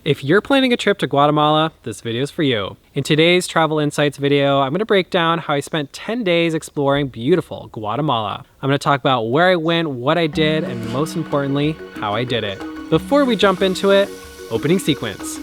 If you're planning a trip to Guatemala, this video is for you. In today's Travel Insights video, I'm going to break down how I spent 10 days exploring beautiful Guatemala. I'm going to talk about where I went, what I did, and most importantly, how I did it. Before we jump into it, opening sequence.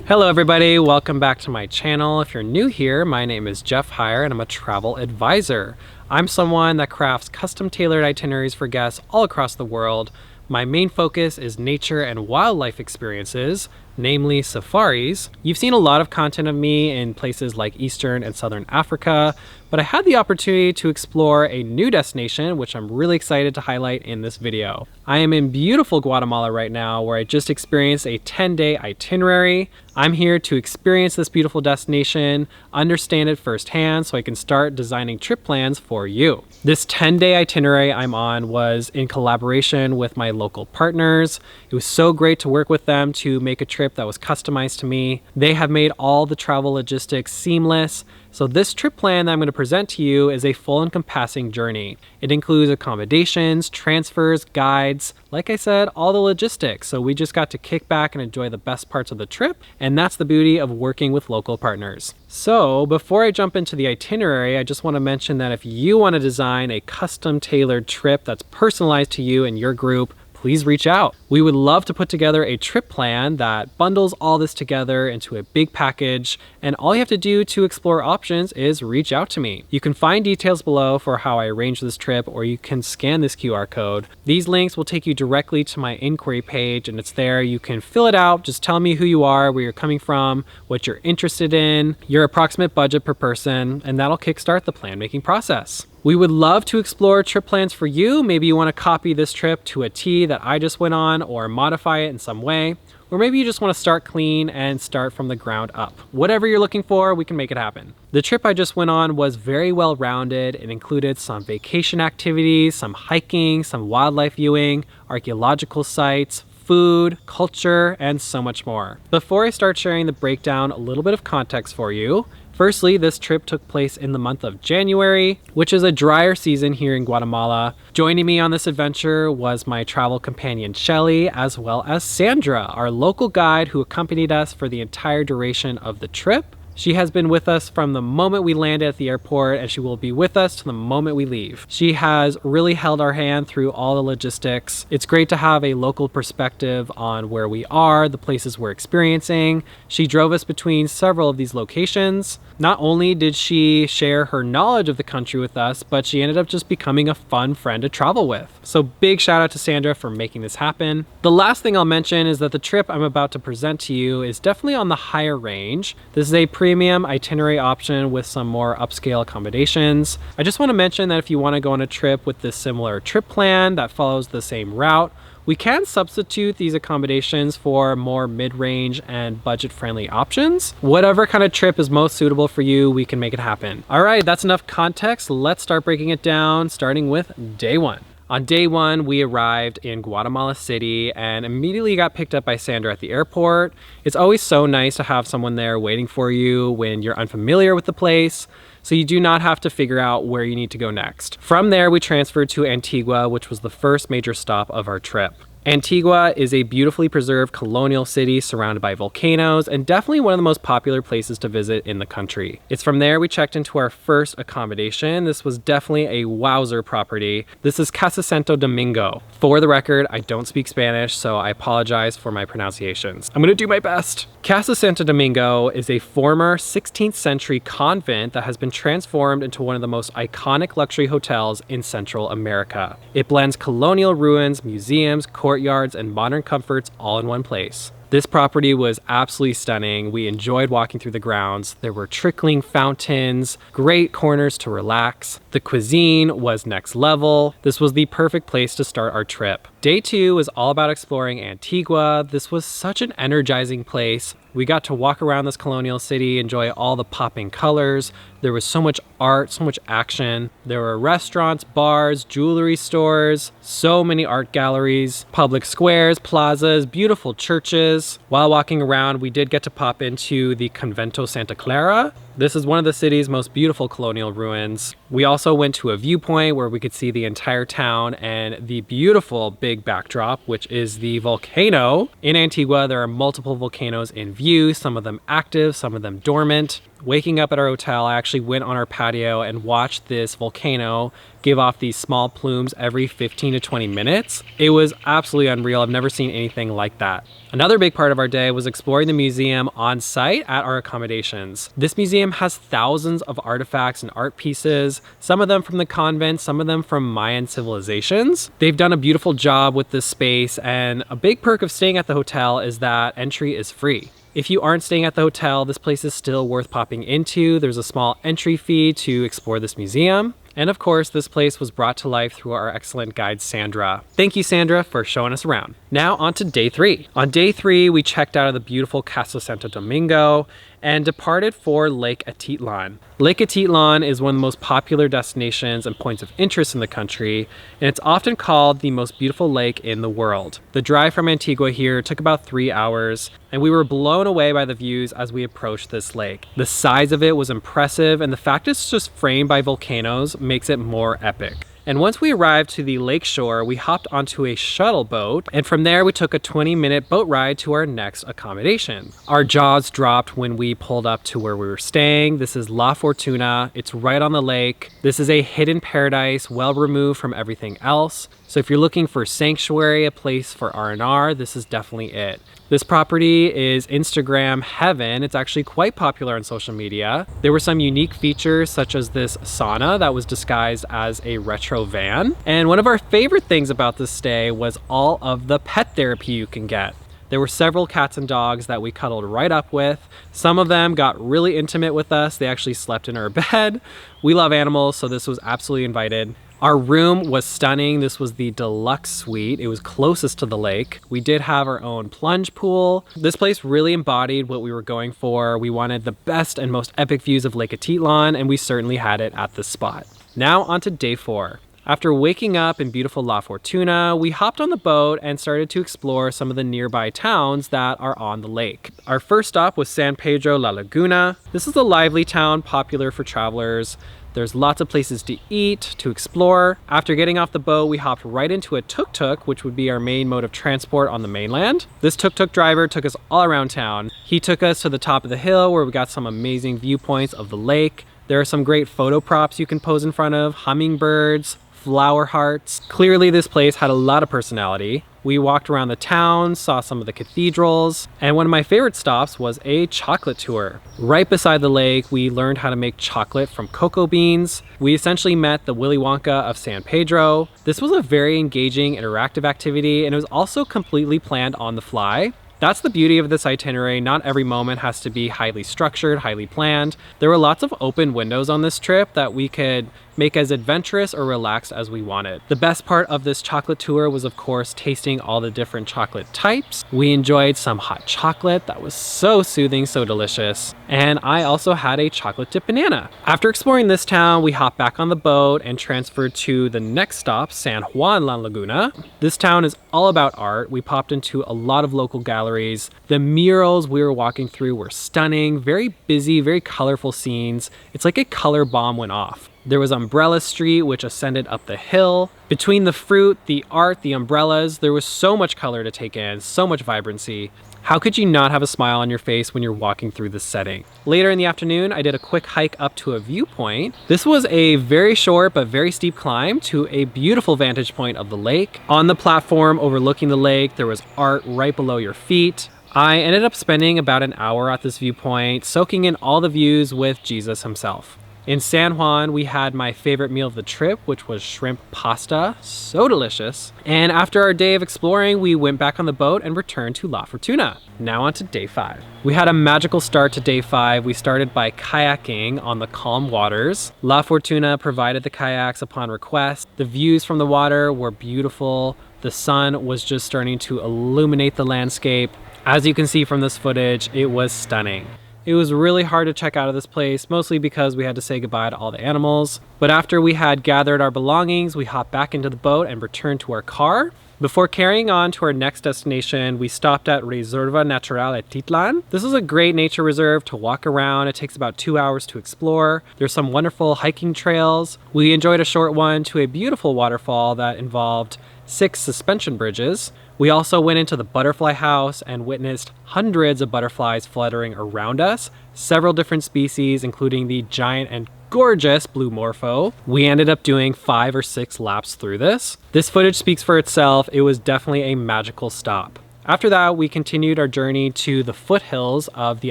Hello everybody, welcome back to my channel. If you're new here, my name is Jeff Heyer and I'm a travel advisor. I'm someone that crafts custom tailored itineraries for guests all across the world. My main focus is nature and wildlife experiences, namely safaris. You've seen a lot of content of me in places like Eastern and Southern Africa, but I had the opportunity to explore a new destination, which I'm really excited to highlight in this video. I am in beautiful Guatemala right now, where I just experienced a 10-day itinerary. I'm here to experience this beautiful destination, understand it firsthand, so I can start designing trip plans for you. This 10-day itinerary I'm on was in collaboration with my local partners. It was so great to work with them to make a trip that was customized to me. They have made all the travel logistics seamless. So this trip plan that I'm going to present to you is a full encompassing journey. It includes accommodations, transfers, guides, like I said, all the logistics. So we just got to kick back and enjoy the best parts of the trip. And that's the beauty of working with local partners. So before I jump into the itinerary, I just want to mention that if you want to design a custom tailored trip that's personalized to you and your group, please reach out. We would love to put together a trip plan that bundles all this together into a big package, and all you have to do to explore options is reach out to me. You can find details below for how I arranged this trip, or you can scan this QR code. These links will take you directly to my inquiry page, and it's there. You can fill it out, just tell me who you are, where you're coming from, what you're interested in, your approximate budget per person, and that'll kickstart the plan making process. We would love to explore trip plans for you. Maybe you want to copy this trip to a T that I just went on or modify it in some way. Or maybe you just want to start clean and start from the ground up. Whatever you're looking for, we can make it happen. The trip I just went on was very well rounded. It included some vacation activities, some hiking, some wildlife viewing, archaeological sites, food, culture, and so much more. Before I start sharing the breakdown, a little bit of context for you. Firstly, this trip took place in the month of January, which is a drier season here in Guatemala. Joining me on this adventure was my travel companion Shelly, as well as Sandra, our local guide who accompanied us for the entire duration of the trip. She has been with us from the moment we landed at the airport, and she will be with us to the moment we leave. She has really held our hand through all the logistics. It's great to have a local perspective on where we are, the places we're experiencing. She drove us between several of these locations. Not only did she share her knowledge of the country with us, but she ended up just becoming a fun friend to travel with. So big shout out to Sandra for making this happen. The last thing I'll mention is that the trip I'm about to present to you is definitely on the higher range. This is a premium itinerary option with some more upscale accommodations. I just want to mention that if you want to go on a trip with this similar trip plan that follows the same route, we can substitute these accommodations for more mid-range and budget-friendly options. Whatever kind of trip is most suitable for you, we can make it happen. All right, that's enough context. Let's start breaking it down, starting with day one. On day one, we arrived in Guatemala City and immediately got picked up by Sandra at the airport. It's always so nice to have someone there waiting for you when you're unfamiliar with the place, so you do not have to figure out where you need to go next. From there, we transferred to Antigua, which was the first major stop of our trip. Antigua is a beautifully preserved colonial city surrounded by volcanoes and definitely one of the most popular places to visit in the country. It's from there we checked into our first accommodation. This was definitely a wowzer property. This is Casa Santo Domingo. For the record, I don't speak Spanish, so I apologize for my pronunciations. I'm gonna do my best. Casa Santo Domingo is a former 16th century convent that has been transformed into one of the most iconic luxury hotels in Central America. It blends colonial ruins, museums, courtyards, and modern comforts all in one place. This property was absolutely stunning. We enjoyed walking through the grounds. There were trickling fountains, great corners to relax. The cuisine was next level. This was the perfect place to start our trip. Day 2 was all about exploring Antigua. This was such an energizing place. We got to walk around this colonial city, enjoy all the popping colors. There was so much art, so much action. There were restaurants, bars, jewelry stores, so many art galleries, public squares, plazas, beautiful churches. While walking around, we did get to pop into the Convento Santa Clara. This is one of the city's most beautiful colonial ruins. We also went to a viewpoint where we could see the entire town and the beautiful big backdrop, which is the volcano. In Antigua, there are multiple volcanoes in view, some of them active, some of them dormant. Waking up at our hotel, I actually went on our patio and watched this volcano give off these small plumes every 15 to 20 minutes. It was absolutely unreal. I've never seen anything like that. Another big part of our day was exploring the museum on site at our accommodations. This museum has thousands of artifacts and art pieces, some of them from the convent, some of them from Mayan civilizations. They've done a beautiful job with this space, and a big perk of staying at the hotel is that entry is free. If you aren't staying at the hotel, this place is still worth popping into. There's a small entry fee to explore this museum. And of course, this place was brought to life through our excellent guide, Sandra. Thank you, Sandra, for showing us around. Now on to day 3. On day 3, we checked out of the beautiful Castle Santo Domingo and departed for Lake Atitlan. Lake Atitlan is one of the most popular destinations and points of interest in the country, and it's often called the most beautiful lake in the world. The drive from Antigua here took about 3 hours, and we were blown away by the views as we approached this lake. The size of it was impressive, and the fact it's just framed by volcanoes makes it more epic. And once we arrived to the lake shore, we hopped onto a shuttle boat, and from there we took a 20-minute boat ride to our next accommodation. Our jaws dropped when we pulled up to where we were staying. This is La Fortuna. It's right on the lake. This is a hidden paradise, well removed from everything else. So if you're looking for sanctuary, a place for R&R, this is definitely it. This property is Instagram heaven. It's actually quite popular on social media. There were some unique features such as this sauna that was disguised as a retro van. And one of our favorite things about this stay was all of the pet therapy you can get. There were several cats and dogs that we cuddled right up with. Some of them got really intimate with us. They actually slept in our bed. We love animals, so this was absolutely invited. Our room was stunning. This was the deluxe suite. It was closest to the lake. We did have our own plunge pool. This place really embodied what we were going for. We wanted the best and most epic views of Lake Atitlán, and we certainly had it at this spot. Now on to day 4. After waking up in beautiful La Fortuna, we hopped on the boat and started to explore some of the nearby towns that are on the lake. Our first stop was San Pedro La Laguna. This is a lively town popular for travelers. There's lots of places to eat, to explore. After getting off the boat, we hopped right into a tuk-tuk, which would be our main mode of transport on the mainland. This tuk-tuk driver took us all around town. He took us to the top of the hill where we got some amazing viewpoints of the lake. There are some great photo props you can pose in front of, hummingbirds, flower hearts. Clearly this place had a lot of personality. We walked around the town, saw some of the cathedrals, and one of my favorite stops was a chocolate tour. Right beside the lake, we learned how to make chocolate from cocoa beans. We essentially met the Willy Wonka of San Pedro. This was a very engaging, interactive activity, and it was also completely planned on the fly. That's the beauty of this itinerary. Not every moment has to be highly structured, highly planned. There were lots of open windows on this trip that we could make as adventurous or relaxed as we wanted. The best part of this chocolate tour was, of course, tasting all the different chocolate types. We enjoyed some hot chocolate that was so soothing, so delicious. And I also had a chocolate dip banana. After exploring this town, we hopped back on the boat and transferred to the next stop, San Juan La Laguna. This town is all about art. We popped into a lot of local galleries. The murals we were walking through were stunning, very busy, very colorful scenes. It's like a color bomb went off. There was Umbrella Street, which ascended up the hill. Between the fruit, the art, the umbrellas, there was so much color to take in, so much vibrancy. How could you not have a smile on your face when you're walking through this setting? Later in the afternoon, I did a quick hike up to a viewpoint. This was a very short but very steep climb to a beautiful vantage point of the lake. On the platform overlooking the lake, there was art right below your feet. I ended up spending about an hour at this viewpoint, soaking in all the views with Jesus himself. In San Juan, we had my favorite meal of the trip, which was shrimp pasta. So delicious. And after our day of exploring, we went back on the boat and returned to La Fortuna. Now on to day 5. We had a magical start to day 5. We started by kayaking on the calm waters. La Fortuna provided the kayaks upon request. The views from the water were beautiful. The sun was just starting to illuminate the landscape. As you can see from this footage, it was stunning. It was really hard to check out of this place, mostly because we had to say goodbye to all the animals. But after we had gathered our belongings, we hopped back into the boat and returned to our car. Before carrying on to our next destination, we stopped at Reserva Natural Atitlan. This is a great nature reserve to walk around. It takes about 2 hours to explore. There's some wonderful hiking trails. We enjoyed a short one to a beautiful waterfall that involved 6 suspension bridges. We also went into the butterfly house and witnessed hundreds of butterflies fluttering around us, several different species, including the giant and gorgeous blue morpho. We ended up doing 5 or 6 laps through this. This footage speaks for itself. It was definitely a magical stop. After that, we continued our journey to the foothills of the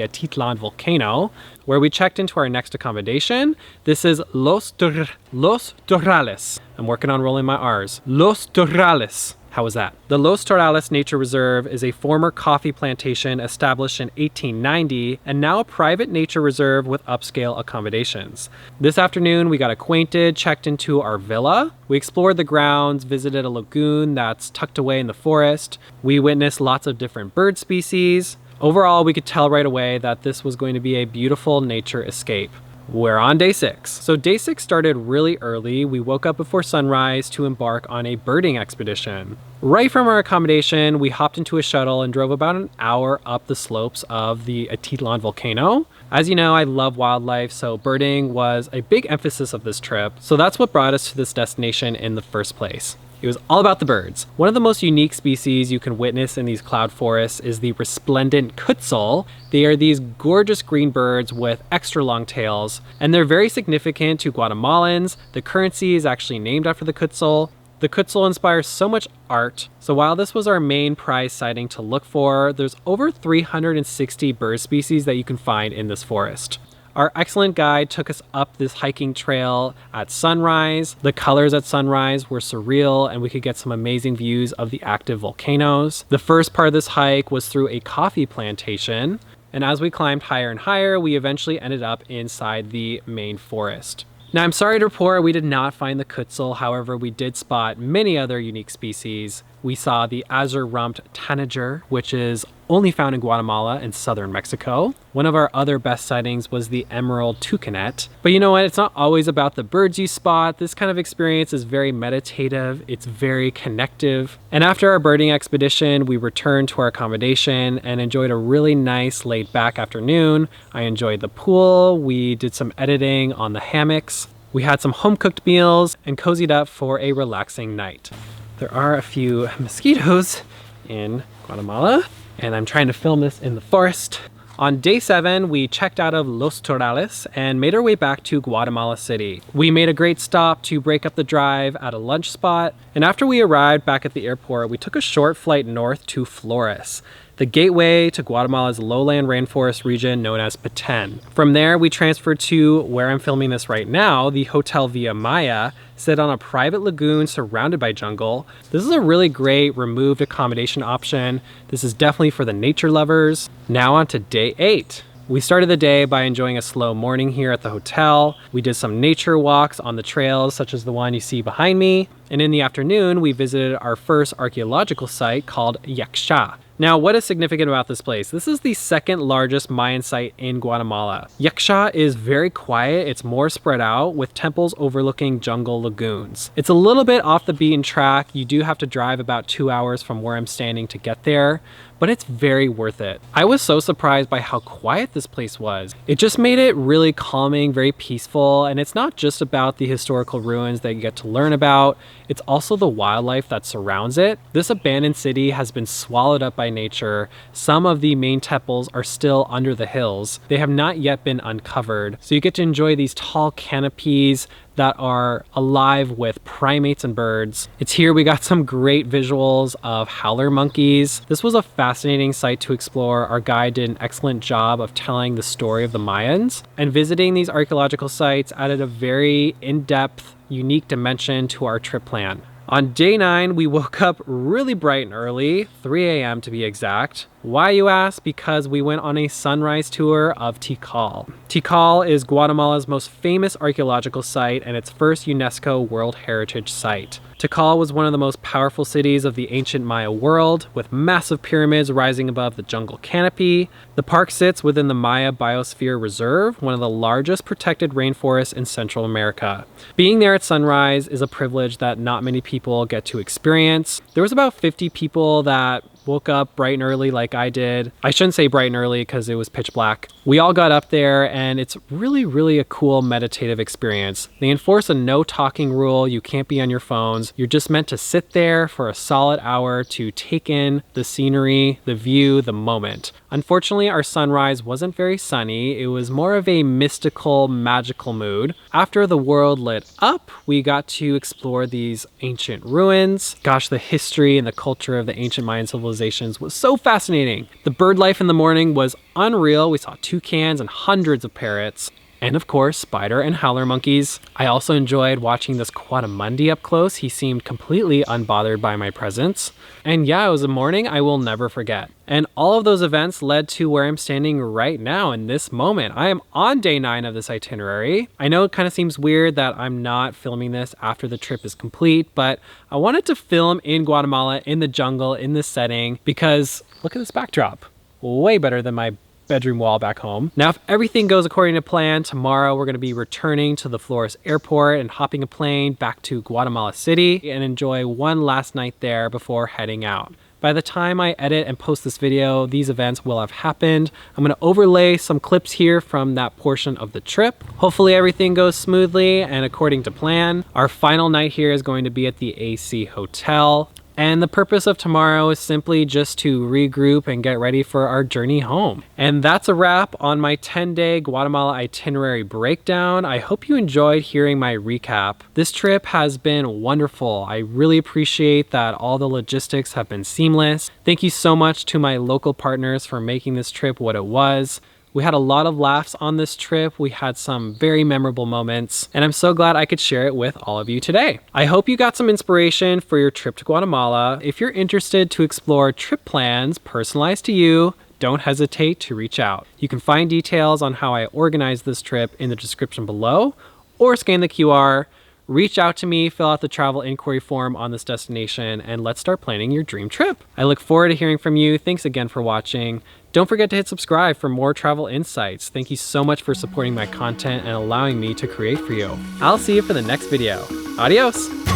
Atitlan volcano, where we checked into our next accommodation. This is Los Tarrales. I'm working on rolling my R's. Los Tarrales. How was that? The Los Tarrales Nature Reserve is a former coffee plantation established in 1890 and now a private nature reserve with upscale accommodations. This afternoon, we got acquainted, checked into our villa. We explored the grounds, visited a lagoon that's tucked away in the forest. We witnessed lots of different bird species. Overall, we could tell right away that this was going to be a beautiful nature escape. We're on day 6. So day 6 started really early. We woke up before sunrise to embark on a birding expedition. Right from our accommodation, we hopped into a shuttle and drove about an hour up the slopes of the Atitlán volcano. As you know, I love wildlife, so birding was a big emphasis of this trip. So that's what brought us to this destination in the first place. It was all about the birds. One of the most unique species you can witness in these cloud forests is the resplendent quetzal. They are these gorgeous green birds with extra long tails, and they're very significant to Guatemalans. The currency is actually named after the quetzal. The quetzal inspires so much art. So while this was our main prize sighting to look for, there's over 360 bird species that you can find in this forest. Our excellent guide took us up this hiking trail at sunrise. The colors at sunrise were surreal and we could get some amazing views of the active volcanoes. The first part of this hike was through a coffee plantation. And as we climbed higher and higher, we eventually ended up inside the main forest. Now, I'm sorry to report we did not find the quetzal. However, we did spot many other unique species. We saw the azure-rumped tanager, which is only found in Guatemala and southern Mexico. One of our other best sightings was the emerald toucanet. But you know what? It's not always about the birds you spot. This kind of experience is very meditative. It's very connective. And after our birding expedition, we returned to our accommodation and enjoyed a really nice laid-back afternoon. I enjoyed the pool. We did some editing on the hammocks. We had some home-cooked meals and cozied up for a relaxing night. There are a few mosquitoes in Guatemala, and I'm trying to film this in the forest. On day 7, we checked out of Los Tarrales and made our way back to Guatemala City. We made a great stop to break up the drive at a lunch spot, and after we arrived back at the airport, we took a short flight north to Flores, the gateway to Guatemala's lowland rainforest region known as Peten. From there, we transferred to where I'm filming this right now, the Hotel Villa Maya, sit on a private lagoon surrounded by jungle. This is a really great removed accommodation option. This is definitely for the nature lovers. Now on to day 8. We started the day by enjoying a slow morning here at the hotel. We did some nature walks on the trails, such as the one you see behind me. And in the afternoon, we visited our first archaeological site called Yaxha. Now, what is significant about this place? This is the second largest Mayan site in Guatemala. Yaxha is very quiet. It's more spread out with temples overlooking jungle lagoons. It's a little bit off the beaten track. You do have to drive about 2 hours from where I'm standing to get there, but it's very worth it. I was so surprised by how quiet this place was. It just made it really calming, very peaceful, and it's not just about the historical ruins that you get to learn about, it's also the wildlife that surrounds it. This abandoned city has been swallowed up by nature. Some of the main temples are still under the hills. They have not yet been uncovered, so you get to enjoy these tall canopies that are alive with primates and birds. It's here we got some great visuals of howler monkeys. This was a fascinating site to explore. Our guide did an excellent job of telling the story of the Mayans, and visiting these archaeological sites added a very in-depth, unique dimension to our trip plan. On day 9, we woke up really bright and early, 3 a.m. to be exact. Why, you ask? Because we went on a sunrise tour of Tikal. Tikal is Guatemala's most famous archaeological site and its first UNESCO World Heritage Site. Tikal was one of the most powerful cities of the ancient Maya world, with massive pyramids rising above the jungle canopy. The park sits within the Maya Biosphere Reserve, one of the largest protected rainforests in Central America. Being there at sunrise is a privilege that not many people get to experience. There was about 50 people that woke up bright and early like I did. I shouldn't say bright and early because it was pitch black. We all got up there and it's really a cool meditative experience. They enforce a no talking rule. You can't be on your phones. You're just meant to sit there for a solid hour to take in the scenery, the view, the moment. Unfortunately, our sunrise wasn't very sunny. It was more of a mystical, magical mood. After the world lit up, we got to explore these ancient ruins. Gosh, the history and the culture of the ancient Mayan civilizations was so fascinating. The bird life in the morning was unreal. We saw toucans and hundreds of parrots. And of course, spider and howler monkeys. I also enjoyed watching this quadrumundi up close. He seemed completely unbothered by my presence. And yeah, it was a morning I will never forget. And all of those events led to where I'm standing right now in this moment. I am on day 9 of this itinerary. I know it kind of seems weird that I'm not filming this after the trip is complete, but I wanted to film in Guatemala, in the jungle, in this setting, because look at this backdrop. Way better than my bedroom wall back home. Now, if everything goes according to plan, tomorrow we're going to be returning to the Flores airport and hopping a plane back to Guatemala City and enjoy one last night there before heading out. By the time I edit and post this video, these events will have happened. I'm going to overlay some clips here from that portion of the trip. Hopefully everything goes smoothly and according to plan. Our final night here is going to be at the AC Hotel. And the purpose of tomorrow is simply just to regroup and get ready for our journey home. And that's a wrap on my 10-day Guatemala itinerary breakdown. I hope you enjoyed hearing my recap. This trip has been wonderful. I really appreciate that all the logistics have been seamless. Thank you so much to my local partners for making this trip what it was. We had a lot of laughs on this trip. We had some very memorable moments, and I'm so glad I could share it with all of you today. I hope you got some inspiration for your trip to Guatemala. If you're interested to explore trip plans personalized to you, don't hesitate to reach out. You can find details on how I organized this trip in the description below, or scan the QR. Reach out to me, fill out the travel inquiry form on this destination, and let's start planning your dream trip. I look forward to hearing from you. Thanks again for watching. Don't forget to hit subscribe for more travel insights. Thank you so much for supporting my content and allowing me to create for you. I'll see you for the next video. Adios!